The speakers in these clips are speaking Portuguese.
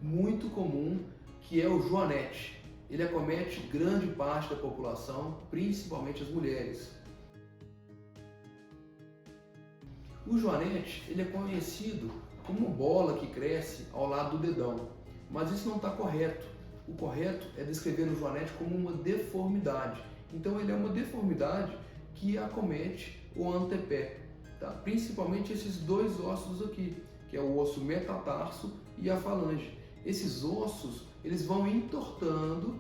muito comum, que é o joanete. Ele acomete grande parte da população, principalmente as mulheres. O joanete ele é conhecido como bola que cresce ao lado do dedão, mas isso não está correto. O correto é descrever o joanete como uma deformidade. Então ele é uma deformidade que acomete o antepé, tá? Principalmente esses dois ossos aqui, que é o osso metatarso e a falange. Esses ossos eles vão entortando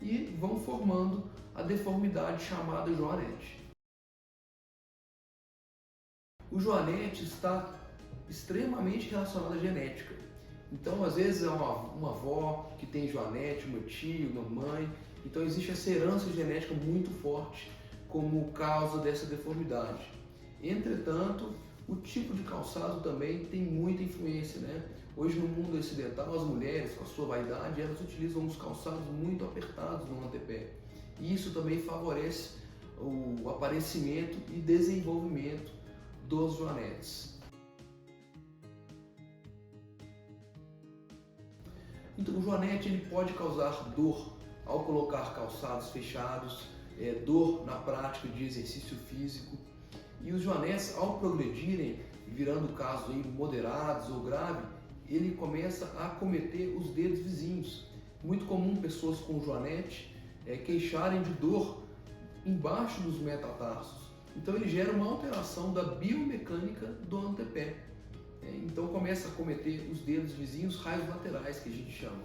e vão formando a deformidade chamada joanete. O joanete está extremamente relacionado à genética. Então, às vezes, é uma avó que tem joanete, uma tia, uma mãe. Então, existe essa herança genética muito forte como causa dessa deformidade. Entretanto, o tipo de calçado também tem muita influência, né? Hoje, no mundo ocidental, as mulheres, com a sua vaidade, elas utilizam uns calçados muito apertados no antepé. E isso também favorece o aparecimento e desenvolvimento dos joanetes. Então, o joanete ele pode causar dor ao colocar calçados fechados, dor na prática de exercício físico. E os joanetes, ao progredirem, virando casos aí moderados ou graves, ele começa a acometer os dedos vizinhos. Muito comum pessoas com joanete queixarem de dor embaixo dos metatarsos. Então ele gera uma alteração da biomecânica do antepé. Então começa a acometer os dedos vizinhos, raios laterais, que a gente chama.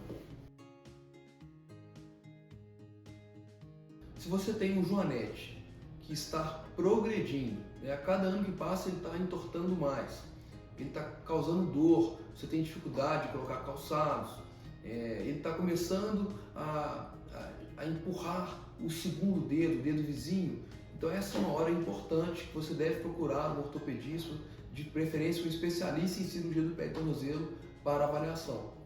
Se você tem um joanete que está progredindo, a cada ano que passa ele está entortando mais, ele está causando dor, você tem dificuldade de colocar calçados, ele está começando a empurrar o segundo dedo, o dedo vizinho. Então essa é uma hora importante que você deve procurar um ortopedista, de preferência um especialista em cirurgia do pé e tornozelo, para avaliação.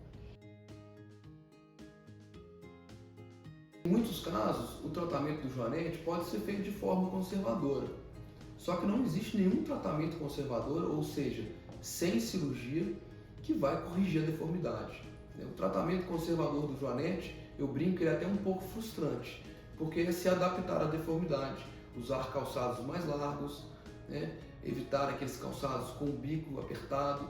Em muitos casos, o tratamento do joanete pode ser feito de forma conservadora. Só que não existe nenhum tratamento conservador, ou seja, sem cirurgia, que vai corrigir a deformidade. O tratamento conservador do joanete, eu brinco que ele é até um pouco frustrante, porque é se adaptar à deformidade, usar calçados mais largos, evitar aqueles calçados com o bico apertado.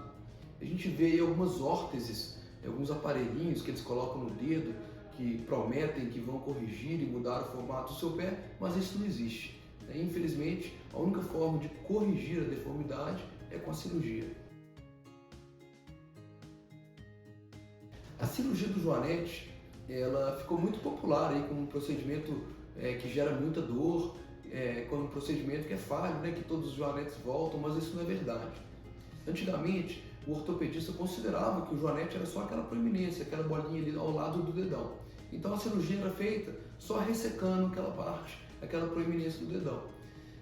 A gente vê aí algumas órteses, alguns aparelhinhos que eles colocam no dedo, que prometem que vão corrigir e mudar o formato do seu pé, mas isso não existe. Infelizmente, a única forma de corrigir a deformidade é com a cirurgia. A cirurgia do joanete, ela ficou muito popular aí como um procedimento que gera muita dor, como um procedimento que é falho, que todos os joanetes voltam, mas isso não é verdade. Antigamente, o ortopedista considerava que o joanete era só aquela proeminência, aquela bolinha ali ao lado do dedão. Então a cirurgia era feita só ressecando aquela parte, aquela proeminência do dedão.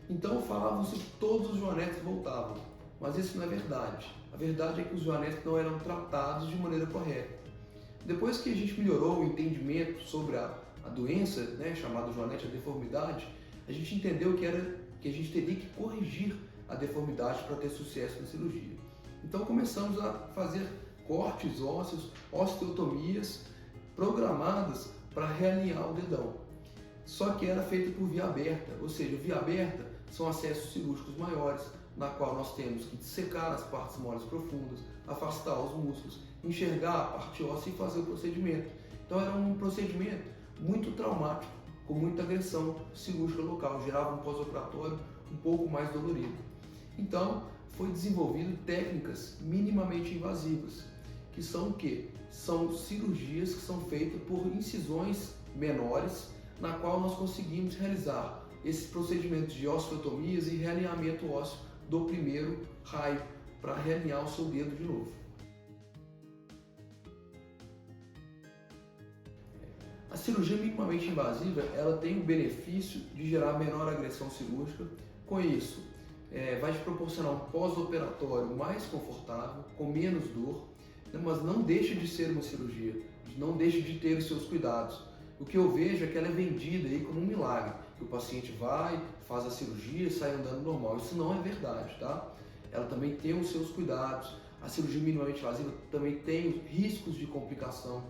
Então falavam-se que todos os joanetes voltavam, mas isso não é verdade. A verdade é que os joanetes não eram tratados de maneira correta. Depois que a gente melhorou o entendimento sobre a doença, chamada joanete, a deformidade, a gente entendeu que a gente teria que corrigir a deformidade para ter sucesso na cirurgia. Então começamos a fazer cortes ósseos, osteotomias programadas para realinhar o dedão. Só que era feita por via aberta, ou seja, via aberta são acessos cirúrgicos maiores, na qual nós temos que dissecar as partes moles profundas, afastar os músculos, enxergar a parte óssea e fazer o procedimento. Então era um procedimento muito traumático, com muita agressão cirúrgica local, gerava um pós-operatório um pouco mais dolorido. Então foi desenvolvido técnicas minimamente invasivas, que são o quê? São cirurgias que são feitas por incisões menores, na qual nós conseguimos realizar esses procedimentos de osteotomias e realinhamento ósseo do primeiro raio, para realinhar o seu dedo de novo. A cirurgia minimamente invasiva, ela tem o benefício de gerar menor agressão cirúrgica. Com isso, vai te proporcionar um pós-operatório mais confortável, com menos dor, mas não deixa de ser uma cirurgia, não deixa de ter os seus cuidados. O que eu vejo é que ela é vendida aí como um milagre, que o paciente vai, faz a cirurgia e sai andando normal. Isso não é verdade, tá? Ela também tem os seus cuidados, A cirurgia minimamente invasiva também tem riscos de complicação,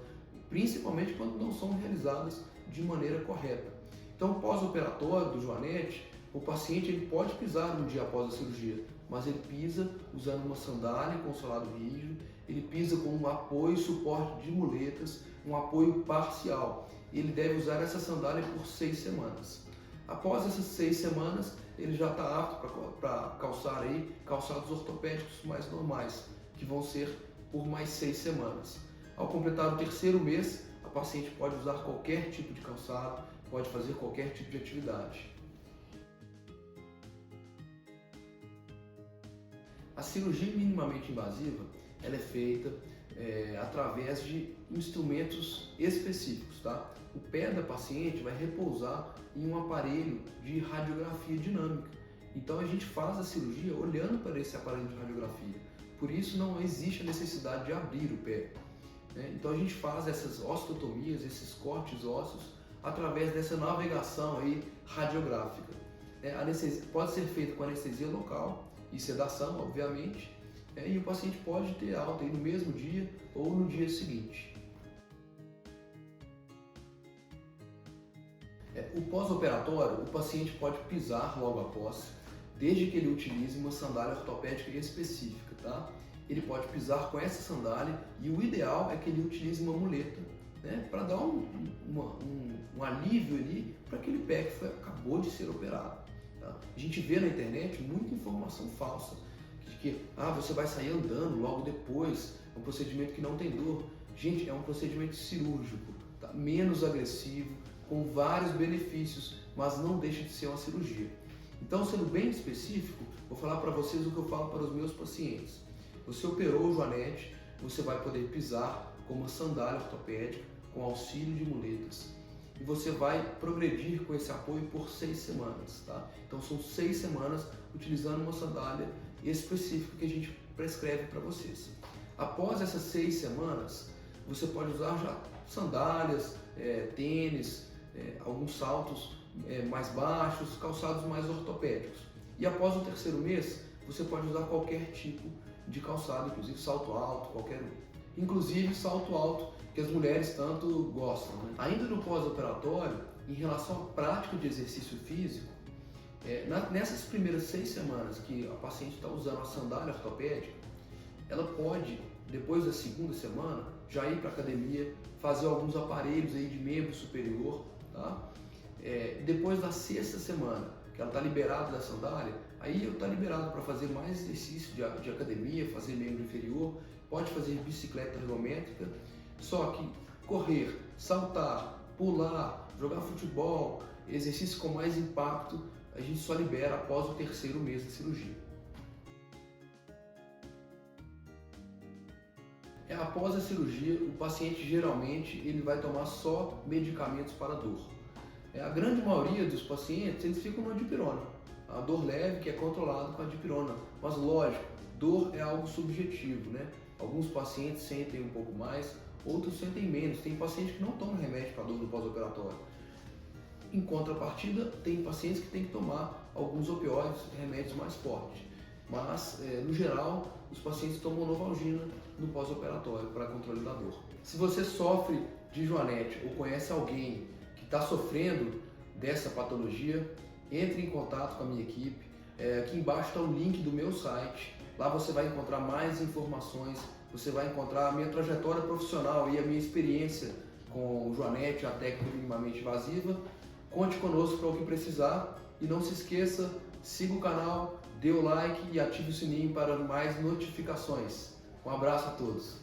principalmente quando não são realizadas de maneira correta. Então, pós-operatório do joanete, o paciente ele pode pisar um dia após a cirurgia, mas ele pisa usando uma sandália com solado rígido, ele pisa com um apoio e suporte de muletas, um apoio parcial. Ele deve usar essa sandália por 6 semanas. Após essas 6 semanas, ele já está apto para calçar aí calçados ortopédicos mais normais, que vão ser por mais 6 semanas. Ao completar o 3º mês, a paciente pode usar qualquer tipo de calçado, pode fazer qualquer tipo de atividade. A cirurgia minimamente invasiva ela é feita através de instrumentos específicos, tá? O pé da paciente vai repousar em um aparelho de radiografia dinâmica. Então a gente faz a cirurgia olhando para esse aparelho de radiografia. Por isso não existe a necessidade de abrir o pé, né? Então a gente faz essas osteotomias, esses cortes ósseos, através dessa navegação aí radiográfica. A anestesia pode ser feita com anestesia local e sedação, obviamente, e o paciente pode ter alta aí no mesmo dia ou no dia seguinte. O pós-operatório, o paciente pode pisar logo após, desde que ele utilize uma sandália ortopédica específica, tá? Ele pode pisar com essa sandália e o ideal é que ele utilize uma muleta, né, para dar um alívio ali para aquele pé que acabou de ser operado. Tá? A gente vê na internet muita informação falsa, de que você vai sair andando logo depois, é um procedimento que não tem dor. Gente, é um procedimento cirúrgico, tá? Menos agressivo, com vários benefícios, mas não deixa de ser uma cirurgia. Então, sendo bem específico, vou falar para vocês o que eu falo para os meus pacientes. Você operou o joanete, você vai poder pisar com uma sandália ortopédica, com auxílio de muletas. E você vai progredir com esse apoio por 6 semanas, tá? Então são 6 semanas utilizando uma sandália específica que a gente prescreve para vocês. Após essas 6 semanas, você pode usar já sandálias, tênis, alguns saltos mais baixos, calçados mais ortopédicos. E após o 3º mês, você pode usar qualquer tipo de calçado, inclusive salto alto, qualquer um. Inclusive salto alto, que as mulheres tanto gostam, né? Ainda no pós-operatório, em relação à prática de exercício físico, nessas primeiras 6 semanas que a paciente está usando a sandália ortopédica, ela pode, depois da 2ª semana, já ir para a academia, fazer alguns aparelhos aí de membro superior, tá? Depois da 6ª semana, que ela está liberada da sandália, aí eu está liberado para fazer mais exercício de academia, fazer membro inferior, pode fazer bicicleta ergométrica, só que correr, saltar, pular, jogar futebol, exercício com mais impacto, a gente só libera após o 3º mês da cirurgia. Após a cirurgia, o paciente geralmente ele vai tomar só medicamentos para dor. A grande maioria dos pacientes eles ficam no dipirona, a dor leve que é controlado com a dipirona, mas lógico, dor é algo subjetivo, né? Alguns pacientes sentem um pouco mais, outros sentem menos. Tem pacientes que não tomam remédio para dor no pós-operatório. Em contrapartida, tem pacientes que têm que tomar alguns opioides, remédios mais fortes. Mas, no geral, os pacientes tomam Novalgina no pós-operatório para controle da dor. Se você sofre de joanete ou conhece alguém que está sofrendo dessa patologia, entre em contato com a minha equipe. Aqui embaixo está o link do meu site. Lá você vai encontrar mais informações, você vai encontrar a minha trajetória profissional e a minha experiência com o joanete, a técnica minimamente invasiva. Conte conosco para o que precisar e não se esqueça, siga o canal, dê o like e ative o sininho para mais notificações. Um abraço a todos.